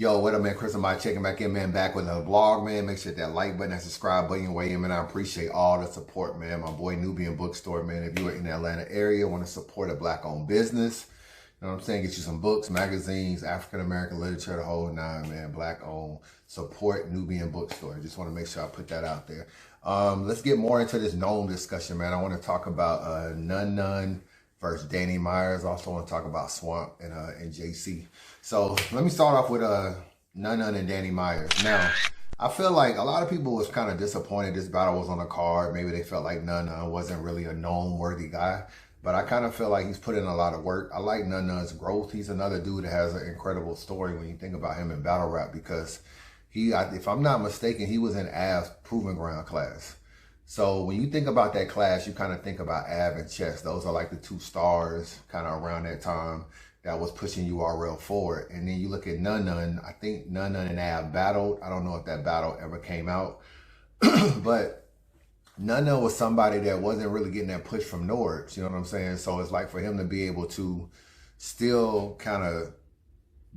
Yo, what up, man? Chris, I'm checking back in, man. Back with a vlog, man. Make sure that like button, that subscribe button, weigh in, man. I appreciate all the support, man. My boy Nubian Bookstore, man. If you are in the Atlanta area, want to support a black-owned business, you know what I'm saying? Get you some books, magazines, African-American literature, the whole nine, man. Black-owned. Support Nubian Bookstore. Just want to make sure I put that out there. Let's get more into this Nome discussion, man. I want to talk about Nunn Nunn versus Danny Myers. Also want to talk about Swamp and JC. So let me start off with Nunn Nunn and Danny Myers. Now, I feel like a lot of people was kind of disappointed this battle was on the card. Maybe they felt like Nunn Nunn wasn't really a Nome-worthy guy. But I kind of feel like he's put in a lot of work. I like Nunn Nunn's growth. He's another dude that has an incredible story when you think about him in battle rap because if I'm not mistaken, he was in Av's Proving Ground class. So when you think about that class, you kind of think about Av and Chess. Those are like the two stars kind of around that time that was pushing URL forward. And then you look at Nunn Nunn. I think Nunn Nunn and Av battled. I don't know if that battle ever came out. But Nunn Nunn was somebody that wasn't really getting that push from Nords. You know what I'm saying? So it's like for him to be able to still kind of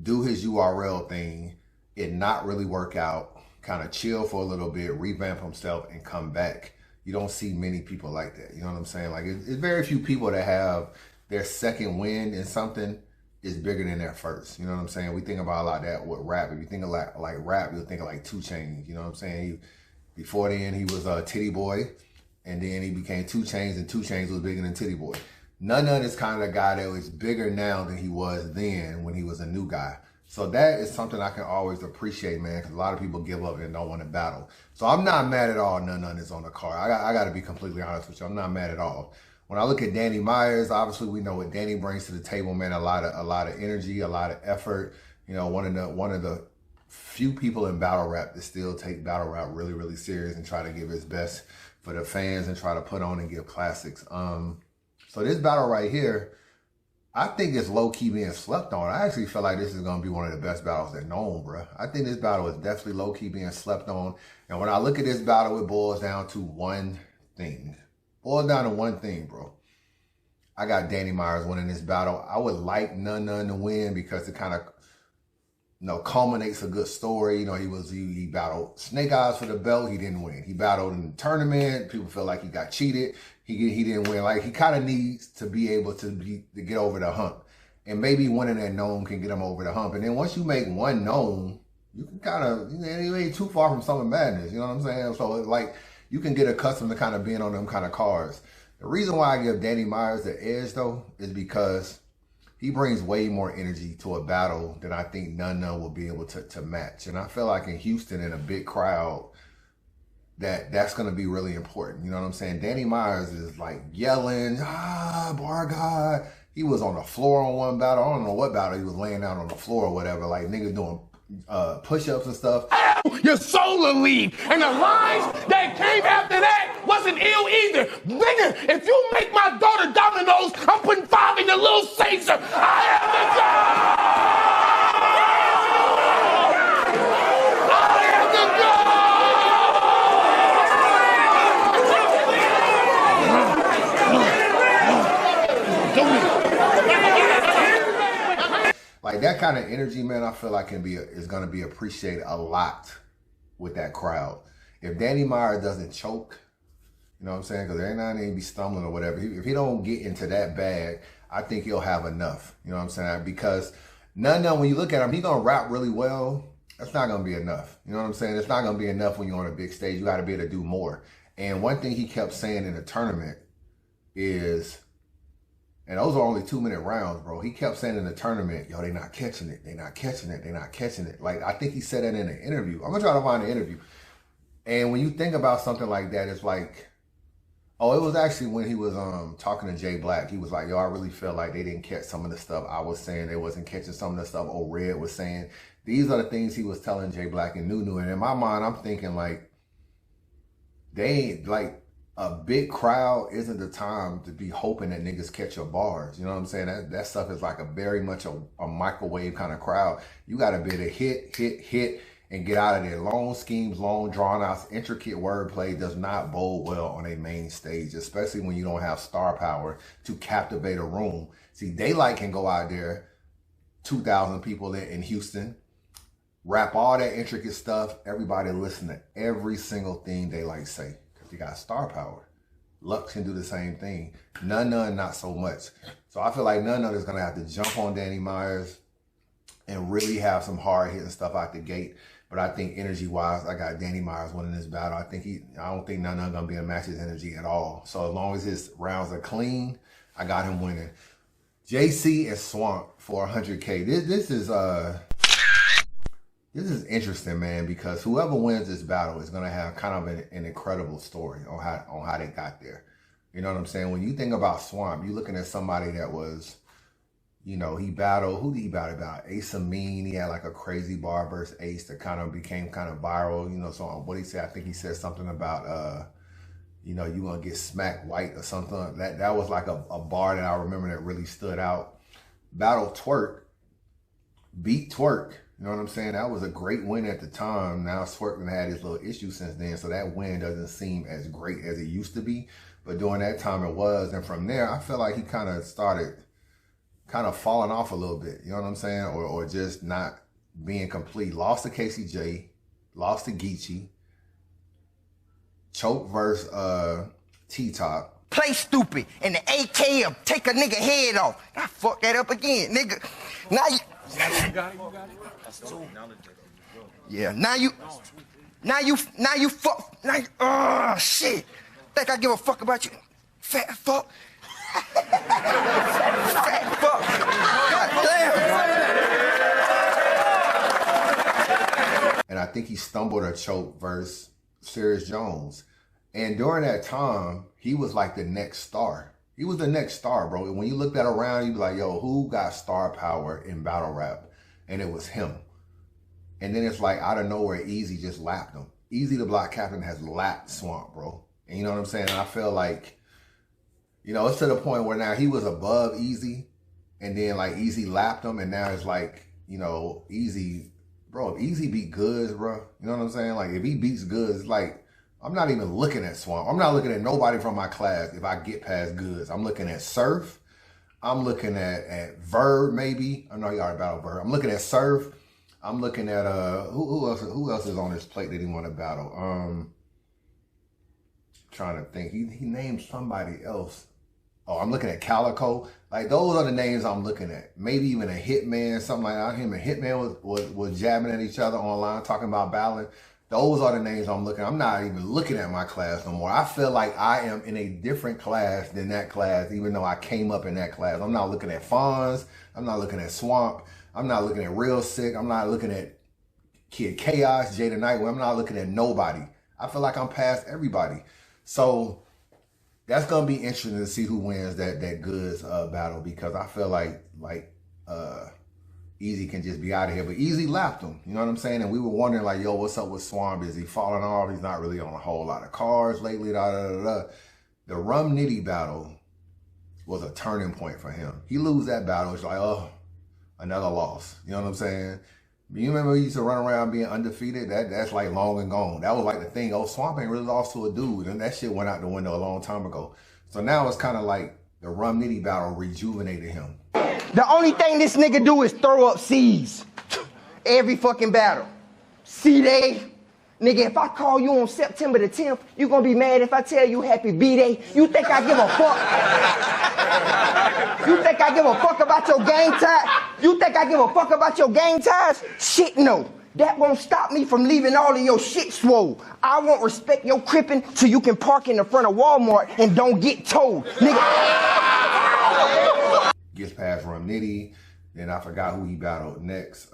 do his URL thing, it not really work out, kind of chill for a little bit, revamp himself, and come back. You don't see many people like that. You know what I'm saying? Like it's very few people that have their second win in something is bigger than their first. You know what I'm saying? We think about a lot of that with rap. If you think of like rap, you'll think of like 2 Chainz. You know what I'm saying? Before then, he was a Titty Boy, and then he became 2 Chainz, and 2 Chainz was bigger than Titty Boy. Nunn Nunn is kind of the guy that was bigger now than he was then when he was a new guy. So that is something I can always appreciate, man, because a lot of people give up and don't want to battle. So I'm not mad at all Nunn Nunn is on the card. I got to be completely honest with you. I'm not mad at all. When I look at Danny Myers, obviously we know what Danny brings to the table, man. A lot of energy, a lot of effort. You know, one of the few people in battle rap that still take battle rap really, really serious and try to give his best for the fans and try to put on and give classics. So this battle right here, I think it's low-key being slept on. I actually feel like this is going to be one of the best battles at Nome, bro. I think this battle is definitely low-key being slept on. And when I look at this battle, it boils down to one thing. Boils down to one thing, bro. I got Danny Myers winning this battle. I would like Nunn Nunn to win because it kind of, culminates a good story. You know, he battled Snake Eyes for the belt. He didn't win. He battled in the tournament. People feel like he got cheated. He didn't win. Like, he kind of needs to be able to get over the hump. And maybe winning at Nome can get him over the hump. And then once you make one Nome, you can kind of, you ain't too far from Summer Madness. You know what I'm saying? So it's like you can get accustomed to kind of being on them kind of cards. The reason why I give Danny Myers the edge, though, is because he brings way more energy to a battle than I think Nunn Nunn will be able to match. And I feel like in Houston, in a big crowd, that's going to be really important. You know what I'm saying? Danny Myers is like yelling, bar God. He was on the floor on one battle. I don't know what battle. He was laying out on the floor or whatever, like niggas doing push-ups and stuff. Your soul will leave. And the lines that came after that wasn't ill either. Nigga, if you make my daughter Domino's, I'm putting 5 in your little Caesar. I am the God! I am the God! Like that kind of energy, man, I feel like is going to be appreciated a lot with that crowd. If Danny Myers doesn't choke, you know what I'm saying? Because every now and then he be stumbling or whatever. If he don't get into that bag, I think he'll have enough. You know what I'm saying? Because Nunn Nunn, when you look at him, he's going to rap really well. That's not going to be enough. You know what I'm saying? It's not going to be enough when you're on a big stage. You got to be able to do more. And one thing he kept saying in the tournament is, and those are only 2-minute rounds, bro. He kept saying in the tournament, yo, they not catching it. They not catching it. They not catching it. Like, I think he said that in an interview. I'm going to try to find the interview. And when you think about something like that, it's like, oh, it was actually when he was talking to Jay Black. He was like, yo, I really feel like they didn't catch some of the stuff I was saying. They wasn't catching some of the stuff old Red was saying. These are the things he was telling Jay Black and Nunu. And in my mind, I'm thinking like, they ain't like, a big crowd isn't the time to be hoping that niggas catch your bars. You know what I'm saying? That stuff is like very much a microwave kind of crowd. You got to be able to hit, and get out of there. Long schemes, long drawn out, intricate wordplay does not bode well on a main stage, especially when you don't have star power to captivate a room. See, Daylight can go out there, 2,000 people in Houston, rap all that intricate stuff, everybody listen to every single thing they like say, because you got star power. Lux can do the same thing. Nunn Nunn, not so much. So I feel like Nunn Nunn is gonna have to jump on Danny Myers and really have some hard hitting stuff out the gate. But I think energy wise, I got Danny Myers winning this battle. I don't think Nunn Nunn gonna be able to match his energy at all. So as long as his rounds are clean, I got him winning. JC and Swamp for 100K. This is interesting, man, because whoever wins this battle is gonna have kind of an incredible story on how they got there. You know what I'm saying? When you think about Swamp, you're looking at somebody that was, you know, he battled, who did he battle about? Ace Amin. He had like a crazy bar versus Ace that kind of became kind of viral. You know, so what he said, I think he said something about, you know, you gonna get smacked white or something. That was like a bar that I remember that really stood out. Battle Twerk, beat Twerk. You know what I'm saying? That was a great win at the time. Now Twerk had his little issue since then, so that win doesn't seem as great as it used to be. But during that time it was, and from there I feel like he kind of started falling off a little bit. You know what I'm saying? Or just not being complete. Lost to KCJ, lost to Geechee, choke versus T-Top. Play stupid and the AK will take a nigga head off. I fucked that up again, nigga. Now you got it. That's two. Yeah, now you fuck. Oh shit. Think I give a fuck about you, fat fuck? Fat fuck. God damn. And I think he stumbled or choked versus Serious Jones. And during that time, he was like the next star. He was the next star, bro. When you looked at around, you'd be like, yo, who got star power in battle rap? And it was him. And then it's like out of nowhere, Easy just lapped him. Easy the Block Captain has lapped Swamp, bro. And you know what I'm saying? And I feel like, you know, it's to the point where now he was above Easy, and then like Easy lapped him, and now it's like, you know, Easy, bro, if Easy beat Goods, bro, you know what I'm saying? Like if he beats Goods, like I'm not even looking at Swamp. I'm not looking at nobody from my class if I get past Goods. I'm looking at Surf. I'm looking at Verb, maybe. I know he already battled Verb. I'm looking at Surf. I'm looking at who else is on this plate that he want to battle? Trying to think. He named somebody else. Oh, I'm looking at Calico. Like those are the names I'm looking at. Maybe even a Hitman, something like that. Him and Hitman was jabbing at each other online, talking about battling. Those are the names I'm looking at. I'm not even looking at my class no more. I feel like I am in a different class than that class, even though I came up in that class. I'm not looking at Fonz. I'm not looking at Swamp. I'm not looking at Real Sick. I'm not looking at Kid Chaos, Jada Nightwing. I'm not looking at nobody. I feel like I'm past everybody. So that's gonna be interesting to see who wins that Goods battle, because I feel like Easy can just be out of here. But Easy lapped him, you know what I'm saying? And we were wondering like, yo, what's up with Swamp? Is he falling off? He's not really on a whole lot of cards lately. The Rum Nitty battle was a turning point for him. He lose that battle, it's like, oh, another loss. You know what I'm saying? You remember he used to run around being undefeated? That's like long and gone. That was like the thing. Oh, Swamp ain't really lost to a dude. And that shit went out the window a long time ago. So now it's kind of like the Rum Nitty battle rejuvenated him. The only thing this nigga do is throw up C's. Every fucking battle. C-Day. Nigga, if I call you on September the 10th, you gonna be mad if I tell you happy B-Day? You think I give a fuck? You think I give a fuck about your gang ties? You think I give a fuck about your gang ties? Shit, no. That won't stop me from leaving all of your shit swole. I won't respect your crippin' so you can park in the front of Walmart and don't get towed. Nigga. Gets past Rum Nitty. Then I forgot who he battled next.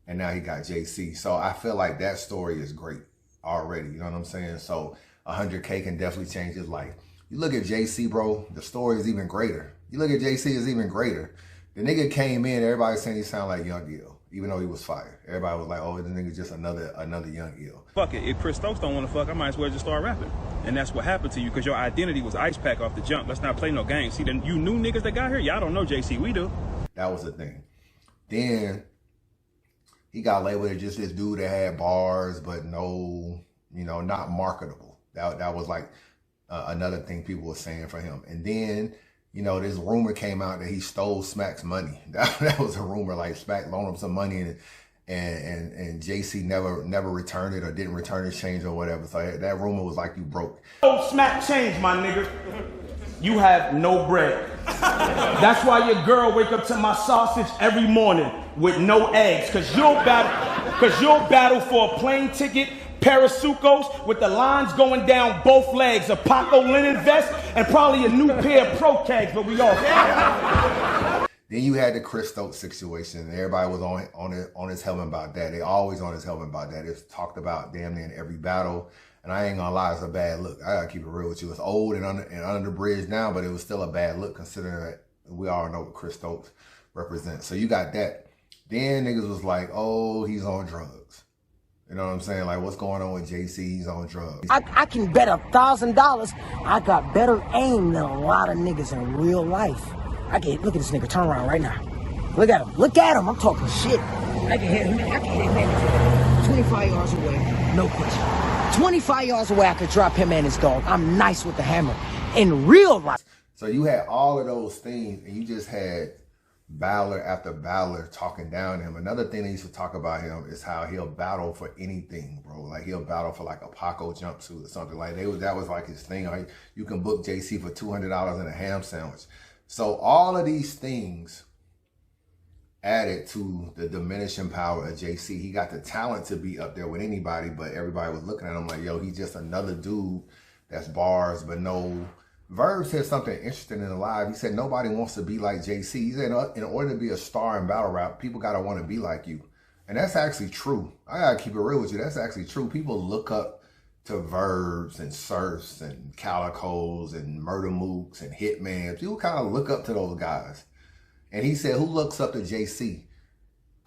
And now he got JC. So I feel like that story is great already. You know what I'm saying? So 100K can definitely change his life. You look at JC, bro, the story is even greater. You look at JC, is even greater. The nigga came in, everybody saying he sounded like Young Ill, even though he was fired. Everybody was like, oh, this nigga's just another Young Ill. Fuck it. If Chris Stokes don't want to fuck, I might as well just start rapping. And that's what happened to you, because your identity was Ice Pack off the jump. Let's not play no games. See, then you new niggas that got here, y'all don't know JC. We do. That was the thing. Then he got labeled as just this dude that had bars, but no, you know, not marketable. That was like another thing people were saying for him. And then, you know, this rumor came out that he stole Smack's money. That was a rumor, like Smack loaned him some money. and JC never returned it or didn't return his change or whatever. So that rumor was like you broke. Oh, smack change, my nigga. You have no bread. That's why your girl wake up to my sausage every morning with no eggs, cause you'll battle for a plane ticket, pair of Sucos with the lines going down both legs, a Paco linen vest, and probably a new pair of Pro Tags, but we all. Then you had the Chris Stokes situation, and everybody was on his helmet about that. They always on his helmet about that. It's talked about damn near in every battle. And I ain't gonna lie, it's a bad look. I gotta keep it real with you. It's old and under the bridge now, but it was still a bad look considering that we all know what Chris Stokes represents. So you got that. Then niggas was like, oh, he's on drugs. You know what I'm saying? Like, what's going on with JC? He's on drugs. I can bet $1,000 I got better aim than a lot of niggas in real life. Look at this nigga, turn around right now. Look at him, I'm talking shit. I can hit him 25 yards away, no question. 25 yards away, I could drop him and his dog. I'm nice with the hammer. In real life. So you had all of those things, and you just had battler after battler talking down to him. Another thing they used to talk about him is how he'll battle for anything, bro. Like, he'll battle for like a Paco jumpsuit or something. Like, that was like his thing. Like, you can book JC for $200 and a ham sandwich. So all of these things added to the diminishing power of JC. He got the talent to be up there with anybody, but everybody was looking at him like, yo, he's just another dude that's bars, but no. Verb said something interesting in the live. He said, nobody wants to be like JC. He said, in order to be a star in battle rap, people got to want to be like you. And that's actually true. I got to keep it real with you. That's actually true. People look up to Verbs and Surfs and Calicos and Murder Mooks and Hitmans. People kind of look up to those guys. And he said, who looks up to JC?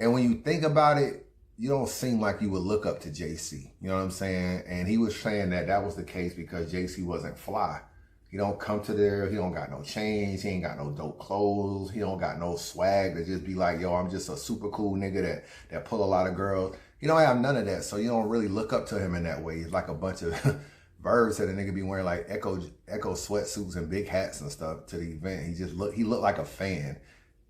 And when you think about it, you don't seem like you would look up to JC. You know what I'm saying? And he was saying that was the case because JC wasn't fly. He don't come to there. He don't got no chains. He ain't got no dope clothes. He don't got no swag to just be like, yo, I'm just a super cool nigga that pull a lot of girls. He don't have none of that. So you don't really look up to him in that way. It's like a bunch of Verbs said a nigga be wearing like Echo sweatsuits and big hats and stuff to the event. He looked like a fan.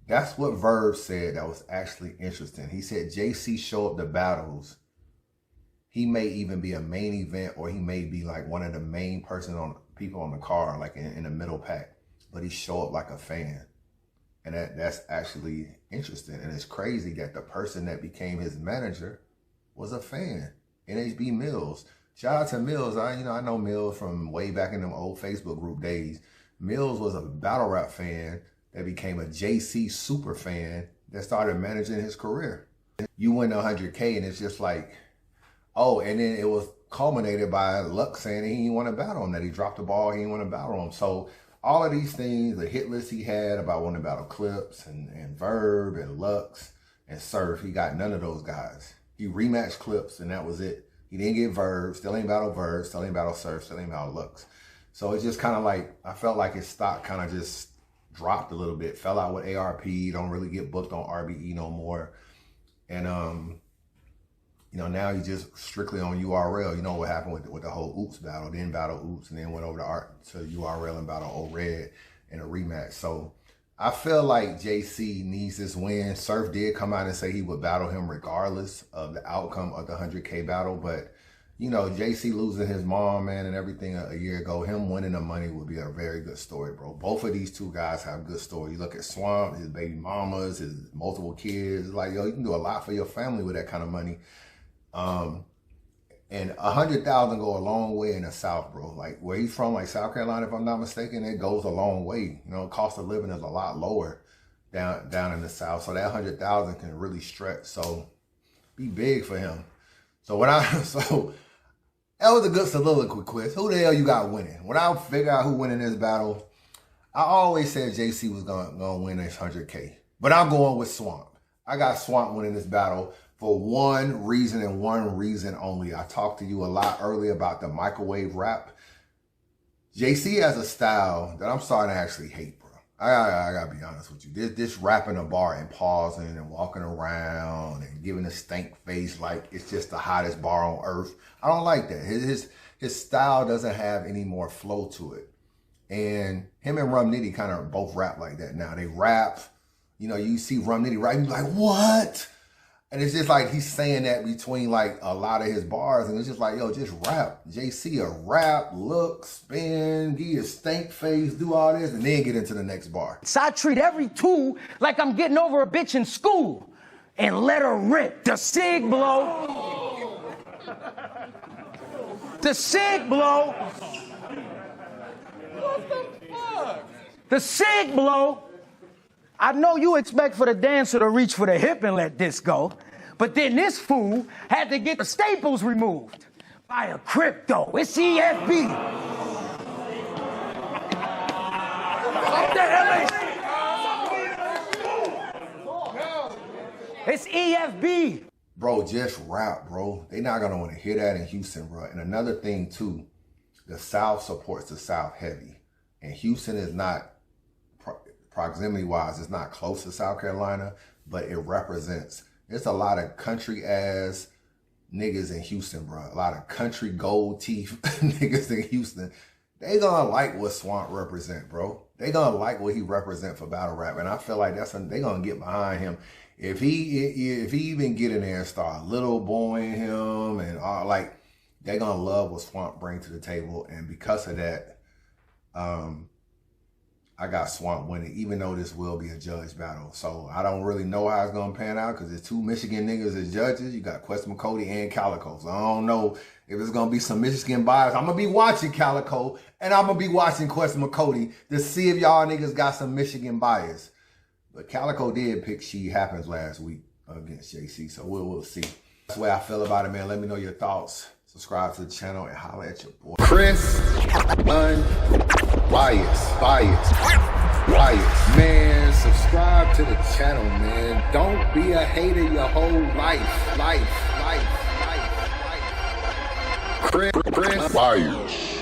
That's what Verb said that was actually interesting. He said JC show up to battles. He may even be a main event, or he may be like one of the main people on the car, like in the middle pack. But he show up like a fan. And that's actually interesting. And it's crazy that the person that became his manager was a fan. NHB Mills. Shout out to Mills. I know Mills from way back in them old Facebook group days. Mills was a battle rap fan that became a JC super fan that started managing his career. You win 100K and it's just like, oh, and then it was culminated by Luck saying he didn't want to battle him, that he dropped the ball, he didn't want to battle him. So all of these things, the hit list he had about wanting to battle Clips and Verb and Lux and Surf, he got none of those guys. He rematched Clips and that was it. He didn't get Verb, still ain't battle Verb, still ain't battle Surf, still ain't battle Lux. So it's just kind of like, I felt like his stock kind of just dropped a little bit, fell out with ARP, don't really get booked on RBE no more. And, now he's just strictly on URL. You know what happened with the whole Oops battle, then battle Oops, and then went over to URL and battle O Red in a rematch. So I feel like JC needs this win. Surf did come out and say he would battle him regardless of the outcome of the 100K battle, but JC losing his mom, man, and everything a year ago, him winning the money would be a very good story, bro. Both of these two guys have good stories. You look at Swamp, his baby mamas, his multiple kids. Like, yo, you can do a lot for your family with that kind of money. And 100,000 go a long way in the South, bro. Like, where he's from, like South Carolina, if I'm not mistaken, it goes a long way. Cost of living is a lot lower down in the South. So that 100,000 can really stretch. So be big for him. So that was a good soliloquy quiz. Who the hell you got winning? When I figure out who winning this battle, I always said JC was gonna win this 100K. But I'm going with Swamp. I got Swamp winning this battle for one reason and one reason only. I talked to you a lot earlier about the microwave rap. JC has a style that I'm starting to actually hate, bro. I gotta be honest with you. This rapping a bar and pausing and walking around and giving a stank face like it's just the hottest bar on earth. I don't like that. His style doesn't have any more flow to it. And him and Rum Nitty kind of both rap like that now. They rap, you see Rum Nitty rap, you be like, what? And it's just like he's saying that between like a lot of his bars, and it's just like, yo, just rap. JC a rap, look, spin, give you a stank face, do all this, and then get into the next bar. So I treat every tool like I'm getting over a bitch in school and let her rip. The sig blow. The sig blow. What the fuck? The sig blow. I know you expect for the dancer to reach for the hip and let this go, but then this fool had to get the staples removed by a crypto. It's EFB. What the hell is... It's EFB. Bro, just rap, bro. They not gonna want to hear that in Houston, bro. And another thing too, the South supports the South heavy, and Houston is not, proximity-wise, it's not close to South Carolina, but it represents. There's a lot of country-ass niggas in Houston, bro. A lot of country gold teeth niggas in Houston. They gonna like what Swamp represent, bro. They gonna like what he represent for battle rap, and I feel like they gonna get behind him. If he even get in there and start little boying him and all, like, they gonna love what Swamp bring to the table, and because of that, I got Swamp winning, even though this will be a judge battle. So I don't really know how it's gonna pan out because there's two Michigan niggas as judges. You got Quest McCody and Calico. So I don't know if it's gonna be some Michigan bias. I'm gonna be watching Calico and I'm gonna be watching Quest McCody to see if y'all niggas got some Michigan bias. But Calico did pick She Happens last week against JC, so we'll see. That's the way I feel about it, man. Let me know your thoughts. Subscribe to the channel and holler at your boy. Chris Nunn Bias. Man, subscribe to the channel, man. Don't be a hater your whole life. Chris Bias.